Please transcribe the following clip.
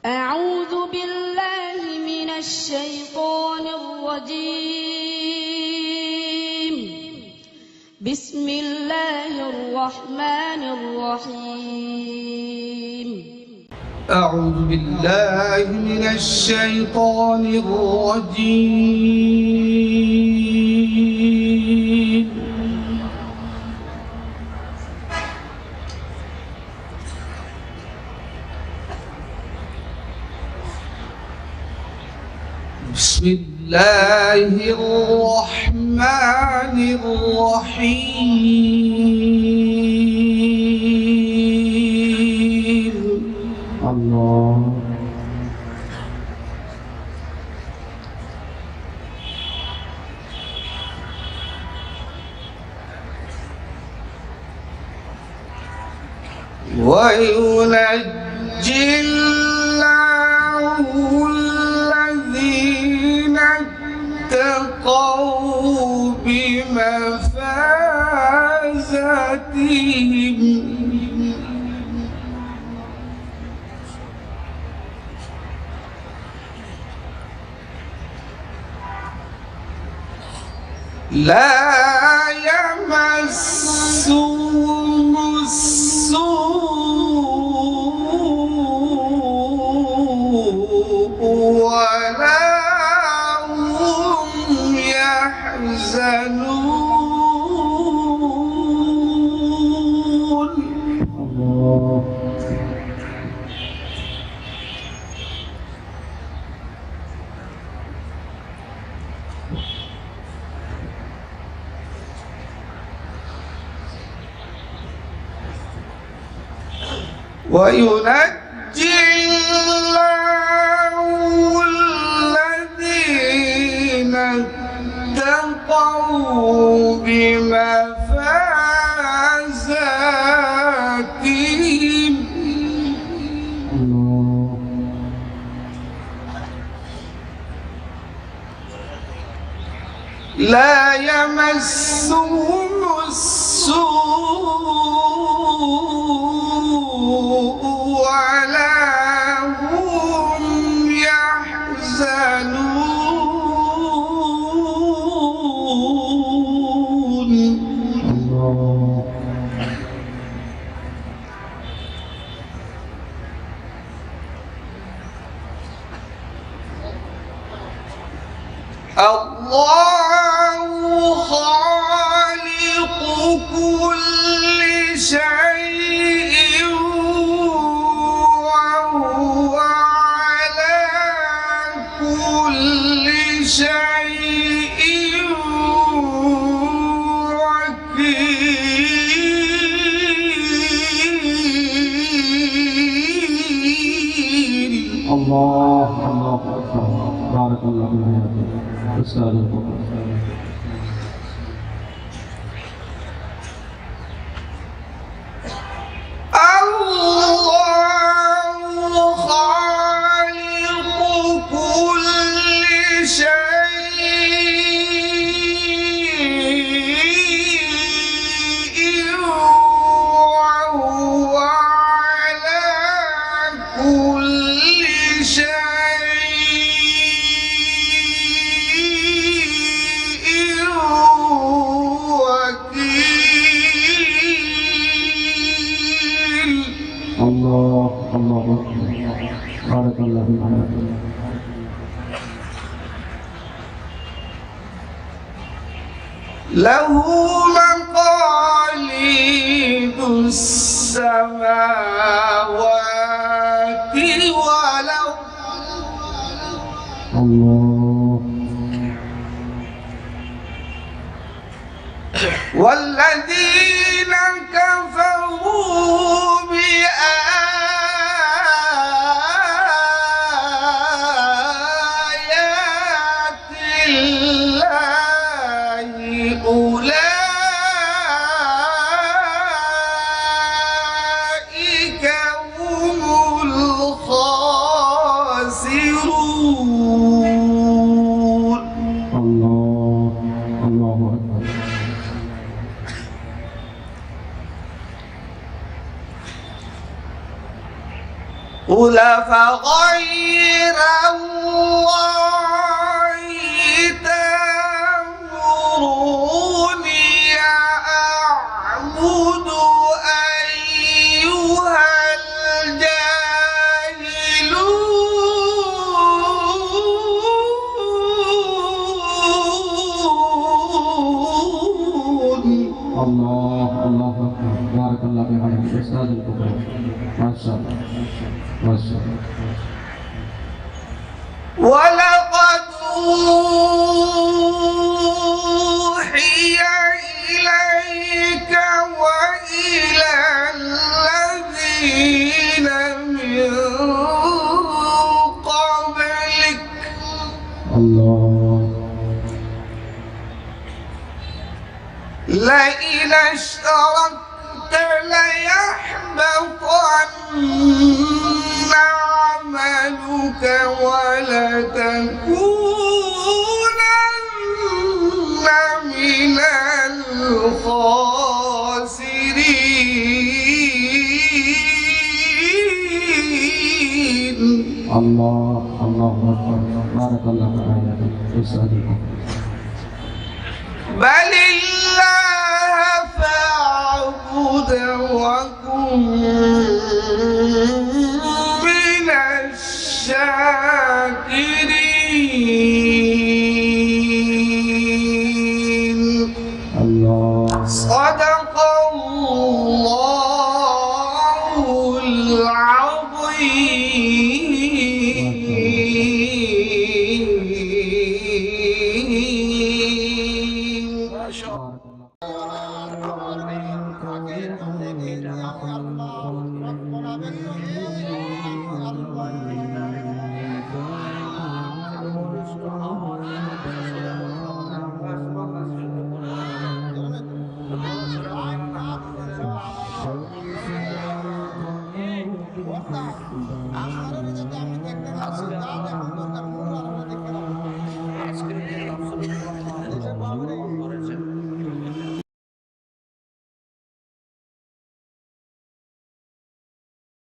أعوذ بالله من الشيطان الرجيم. بسم الله الرحمن الرحيم. أعوذ بالله من الشيطان الرجيم. بسم الله الرحمن الرحيم. الله. وينجي الله الذين اتقوا بمفازتهم لا يمسهم السوء ولا هم يحزنون. الله. وينجي الله الذين اتقوا بمفازتهم لا يمسهم السوء ولا هم يحزنون. الله خالق كل شيء وهو على كل شيء وكيل. الله الله أكبر. بارك الله فيك أستاذ الفضل. الله خالق كل شيء وهو على كل شيء وكيل. الله الله بارك الله فيك. له مقاليد السماوات والأرض. الله. والذين كفروا بآيات الله أولئك هم الخاسرون. الله الله أكبر. قل فغير الله تأمروني أعبد أيها الجاهلون. الله الله أكبر. بارك الله في حياتك أستاذ الكبرى. ما شاء الله ما شاء الله. ولقد أوحي إليك وإلى الذين من قبلك الله لئن أشركت ليحبطن عملك ولتكونن من الخاسرين. الله الله أكبر. بارك الله في حياتك أستاذ الكبرى. بل الله فاعبد وكن من الشاكرين. الله صدق الله العظيم. ما شاء الله. Aman